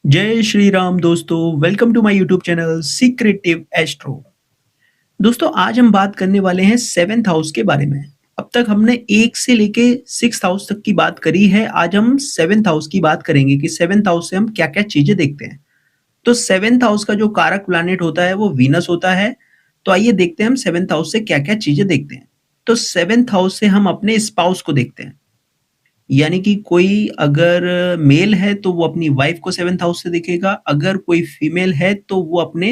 जय श्री राम दोस्तों, welcome to my YouTube channel secretive astro. दोस्तों, आज हम बात करने वाले हैं सेवेंथ हाउस के बारे में। अब तक हमने एक से लेके सिक्स हाउस तक की बात करी है। आज हम सेवेंथ हाउस की बात करेंगे कि सेवेंथ हाउस से हम क्या क्या चीजें देखते हैं। तो सेवेंथ हाउस का जो कारक प्लैनेट होता है वो वीनस होता है। तो आइए देखते हैं हम सेवेंथ हाउस से क्या क्या चीजें देखते हैं। तो सेवेंथ हाउस से हम अपने स्पाउस को देखते हैं। यानी कि कोई अगर मेल है तो वो अपनी वाइफ को सेवेंथ हाउस से देखेगा, अगर कोई फीमेल है तो वो अपने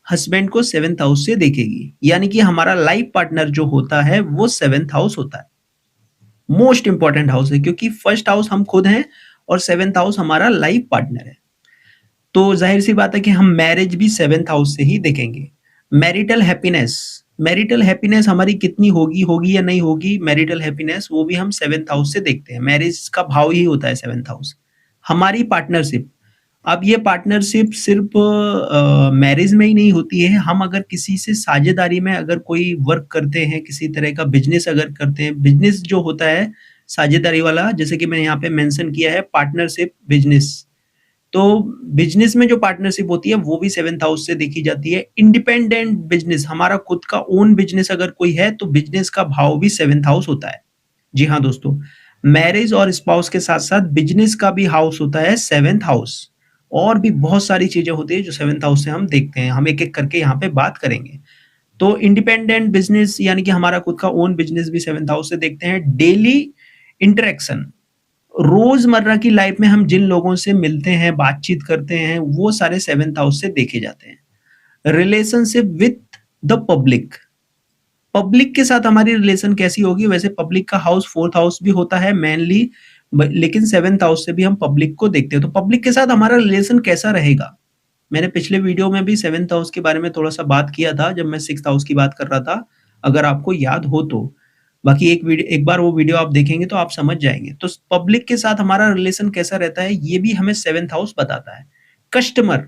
हस्बैंड को सेवेंथ हाउस से देखेगी। यानी कि हमारा लाइफ पार्टनर जो होता है वो सेवेंथ हाउस होता है। मोस्ट इंपॉर्टेंट हाउस है क्योंकि फर्स्ट हाउस हम खुद हैं और सेवेंथ हाउस हमारा लाइफ पार्टनर है। तो जाहिर सी बात है कि हम मैरिज भी सेवेंथ हाउस से ही देखेंगे। मैरिटल हैप्पीनेस हमारी कितनी होगी होगी या नहीं होगी, मैरिटल हैप्पीनेस वो भी हम सेवेंथ हाउस से देखते हैं। मैरिज का भाव ही होता है सेवेंथ हाउस। हमारी पार्टनरशिप, अब ये पार्टनरशिप सिर्फ मैरिज में ही नहीं होती है। हम अगर किसी से साझेदारी में अगर कोई वर्क करते हैं, किसी तरह का बिजनेस अगर करते हैं, बिजनेस जो होता है साझेदारी वाला, जैसे कि मैंने यहाँ पे मेंशन किया है पार्टनरशिप बिजनेस। तो बिजनेस में जो पार्टनरशिप होती है वो भी सेवेंथ हाउस से देखी जाती है। इंडिपेंडेंट बिजनेस, हमारा खुद का ओन बिजनेस अगर कोई है तो बिजनेस का भाव भी सेवेंथ हाउस होता है। जी हाँ दोस्तों, मैरिज और स्पाउस के साथ साथ बिजनेस का भी हाउस होता है सेवेंथ हाउस। और भी बहुत सारी चीजें होती है जो सेवेंथ हाउस से हम देखते हैं। हम एक एक करके यहाँ पे बात करेंगे। तो इंडिपेंडेंट बिजनेस यानी कि हमारा खुद का ओन बिजनेस भी सेवेंथ हाउस से देखते हैं। डेली इंटरेक्शन, रोजमर्रा की लाइफ में हम जिन लोगों से मिलते हैं, बातचीत करते हैं, वो सारे सेवेंथ हाउस से देखे जाते हैं। Relationship with the public, public के साथ हमारी रिलेशन कैसी होगी। वैसे पब्लिक का हाउस फोर्थ हाउस भी होता है मेनली, लेकिन सेवेंथ हाउस से भी हम पब्लिक को देखते हैं। तो पब्लिक के साथ हमारा रिलेशन कैसा रहेगा, मैंने पिछले वीडियो में भी सेवेंथ हाउस के बारे में थोड़ा सा बात किया था जब मैं सिक्स्थ हाउस की बात कर रहा था, अगर आपको याद हो तो। बाकी एक बार वो वीडियो आप देखेंगे तो आप समझ जाएंगे। तो पब्लिक के साथ हमारा रिलेशन कैसा रहता है ये भी हमें सेवेंथ हाउस बताता है। कस्टमर,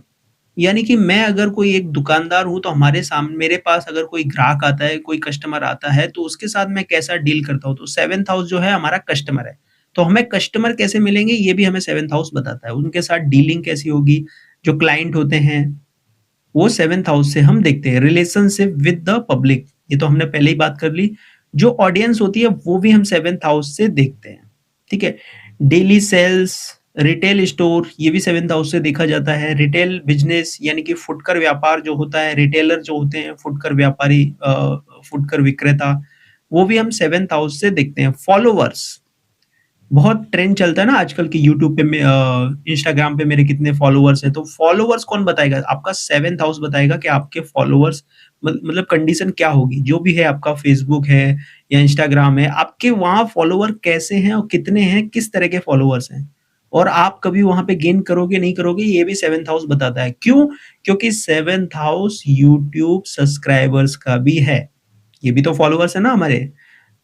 यानी कि मैं अगर कोई एक दुकानदार हूँ तो हमारे सामने मेरे पास अगर कोई ग्राहक आता है, कोई कस्टमर आता है तो उसके साथ मैं कैसा डील करता हूँ। तो सेवेंथ हाउस जो है हमारा कस्टमर है। तो हमें कस्टमर कैसे मिलेंगे ये भी हमें सेवेंथ हाउस बताता है। उनके साथ डीलिंग कैसी होगी, जो क्लाइंट होते हैं वो सेवेंथ हाउस से हम देखते हैं। रिलेशनशिप विद द पब्लिक, ये तो हमने पहले ही बात कर ली। जो ऑडियंस होती है वो भी हम सेवेंथ हाउस से देखते हैं। ठीक है। डेली सेल्स, रिटेल स्टोर, ये भी सेवेंथ हाउस से देखा जाता है। रिटेल बिजनेस यानी कि फुटकर व्यापार जो होता है, रिटेलर जो होते हैं फुटकर व्यापारी, फुटकर विक्रेता, वो भी हम सेवेंथ हाउस से देखते हैं। फॉलोवर्स, बहुत ट्रेंड चलता है ना आजकल की यूट्यूब पे, इंस्टाग्राम पे मेरे कितने फॉलोवर्स हैं। तो फॉलोवर्स कौन बताएगा, आपका सेवेंथ हाउस बताएगा कि आपके फॉलोवर्स मतलब कंडीशन क्या होगी। जो भी है, आपका फेसबुक है या इंस्टाग्राम है, आपके वहां फॉलोवर कैसे हैं और कितने हैं, किस तरह के फॉलोवर्स हैं, और आप कभी वहां पे गेन करोगे नहीं करोगे, ये भी सेवेंथ हाउस बताता है। क्यों? क्योंकि सेवेंथ हाउस यूट्यूब सब्सक्राइबर्स का भी है। ये भी तो फॉलोवर्स है ना हमारे।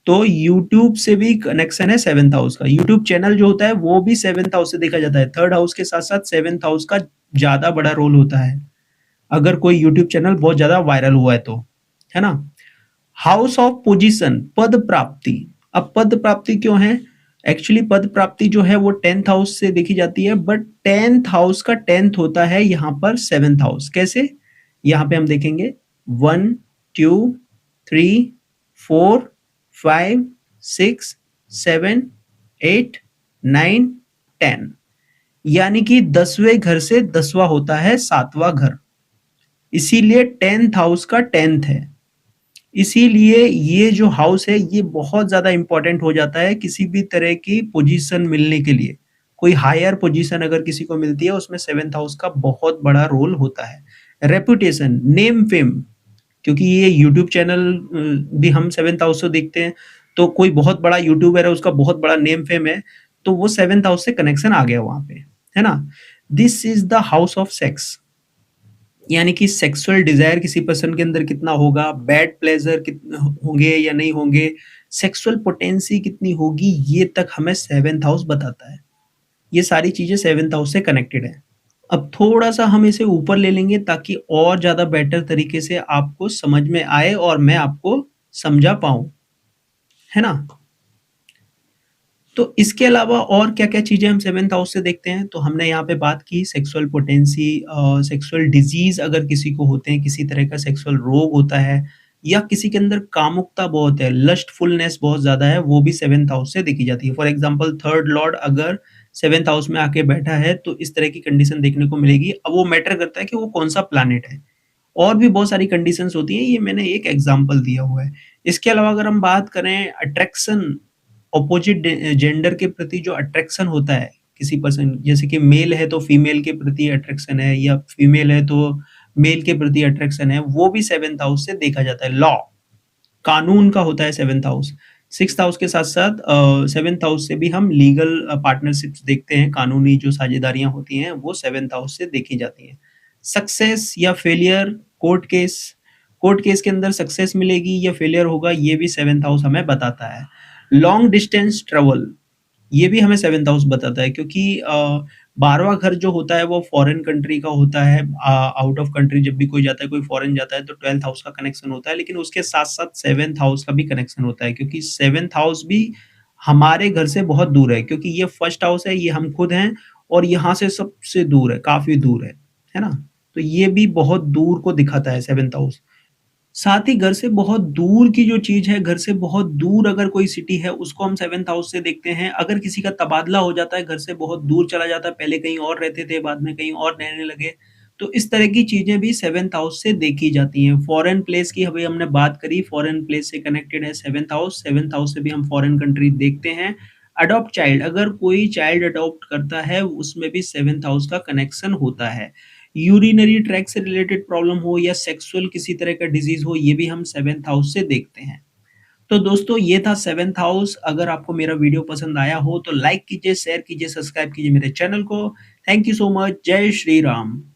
तो YouTube से भी कनेक्शन है सेवेंथ हाउस का। YouTube चैनल जो होता है वो भी सेवेंथ हाउस से देखा जाता है। थर्ड हाउस के साथ साथ सेवेंथ हाउस का ज्यादा बड़ा रोल होता है अगर कोई YouTube चैनल बहुत ज्यादा वायरल हुआ है तो, है ना। हाउस ऑफ पोजीशन, पद प्राप्ति। अब पद प्राप्ति क्यों है? एक्चुअली पद प्राप्ति जो है वो टेंथ हाउस से देखी जाती है, बट टेंथ हाउस का टेंथ होता है यहाँ पर सेवेंथ हाउस। कैसे? यहाँ पे हम देखेंगे 1 2 3 4 5 6 7 8 9 10, यानी कि 10वें घर से 10वां होता है 7वां घर। इसीलिए टेंथ हाउस का टेंथ है। इसीलिए ये जो हाउस है ये बहुत ज्यादा इंपॉर्टेंट हो जाता है किसी भी तरह की पोजीशन मिलने के लिए। कोई हायर पोजीशन अगर किसी को मिलती है उसमें सेवेंथ हाउस का बहुत बड़ा रोल होता है। रेपुटेशन, नेम फेम, क्योंकि ये यूट्यूब चैनल भी हम सेवेंथ हाउस से देखते हैं। तो कोई बहुत बड़ा यूट्यूबर है, उसका बहुत बड़ा नेम फेम है, तो वो सेवेंथ हाउस से कनेक्शन आ गया वहां पे, है ना। This is the house of sex, यानी कि सेक्सुअल डिजायर किसी पर्सन के अंदर कितना होगा, बैड प्लेजर कितने होंगे या नहीं होंगे, सेक्सुअल पोटेंसी कितनी होगी, ये तक हमें सेवेंथ हाउस बताता है। ये सारी चीजें सेवेंथ हाउस से कनेक्टेड है। अब थोड़ा सा हम इसे ऊपर ले लेंगे ताकि और ज्यादा बेटर तरीके से आपको समझ में आए और मैं आपको समझा पाऊं, है ना। तो इसके अलावा और क्या-क्या चीज़ें हम 7th हाउस से देखते हैं, तो हमने यहाँ पे बात की सेक्सुअल पोटेंसी, सेक्सुअल डिज़ीज़ अगर किसी को होते हैं, किसी तरह का सेक्सुअल रोग होता है या किसी के अंदर कामुकता बहुत है, लस्टफुलनेस बहुत ज़्यादा है, वो भी 7th हाउस से देखी जाती है। फॉर एग्ज़ाम्पल थर्ड लॉर्ड अगर 7th हाउस में आके बैठा है, तो इस तरह की कंडीशन देखने को मिलेगी। अब वो मैटर करता है कि वो कौन-सा प्लैनेट है। और भी बहुत सारी कंडीशंस होती हैं, ये मैंने एक एग्ज़ाम्पल दिया हुआ है। इसके अलावा अगर हम बात करें अट्रैक्शन, अपोज़िट जेंडर के प्रति जो अट्रैक्शन होता है, किसी पर्सन जैसे कि मेल है तो फीमेल के प्रति अट्रैक्शन है या फीमेल है तो मेल के प्रति अट्रैक्शन है, वो भी 7th हाउस से देखा जाता है। लॉ, कानून का होता है 7th हाउस। 6th हाउस के साथ-साथ 7th हाउस से भी हम लीगल पार्टनरशिप्स देखते हैं, कानूनी जो साझेदारियाँ होती हैं, वो 7th हाउस से देखी जाती हैं। सक्सेस या फेलियर, कोर्ट केस के अंदर सक्सेस मिलेगी या फेलियर होगा, ये भी 7th हाउस हमें बताता है। लॉन्ग डिस्टेंस ट्रैवल, ये भी हमें 7th हाउस बताता है क्योंकि 12वां घर जो होता है वो फॉरेन कंट्री का होता है। आउट ऑफ कंट्री जब भी कोई जाता है, कोई फॉरेन जाता है तो 12th हाउस का कनेक्शन होता है, लेकिन उसके साथ-साथ 7th हाउस का भी कनेक्शन होता है क्योंकि 7th हाउस भी हमारे घर से बहुत दूर है क्योंकि ये फर्स्ट हाउस है, ये हम खुद हैं और यहाँ से सबसे दूर है, काफ़ी दूर है ना? तो ये भी बहुत दूर को दिखाता है 7th हाउस। साथ ही घर से बहुत दूर की जो चीज़ है, घर से बहुत दूर अगर कोई सिटी है, उसको हम 7th हाउस से देखते हैं। अगर किसी का तबादला हो जाता है, घर से बहुत दूर चला जाता है, पहले कहीं और रहते थे, बाद में कहीं और रहने लगे, तो इस तरह की चीज़ें भी 7th हाउस से देखी जाती हैं। फॉरेन प्लेस की अभी हमने बात करी, फॉरेन प्लेस से कनेक्टेड है 7th हाउस, 7th हाउस से भी हम फॉरेन कंट्री देखते हैं। अडॉप्ट चाइल्ड, अगर कोई चाइल्ड अडॉप्ट करता है, उसमें भी 7th हाउस का कनेक्शन होता है। यूरिनरी ट्रैक से रिलेटेड प्रॉब्लम हो या सेक्सुअल किसी तरह का डिजीज़ हो, ये भी हम 7th हाउस से देखते हैं। तो दोस्तों ये था 7th हाउस। अगर आपको मेरा वीडियो पसंद आया हो तो लाइक कीजिए, शेयर कीजिए, सब्सक्राइब कीजिए मेरे चैनल को। Thank you so much. जय श्री राम।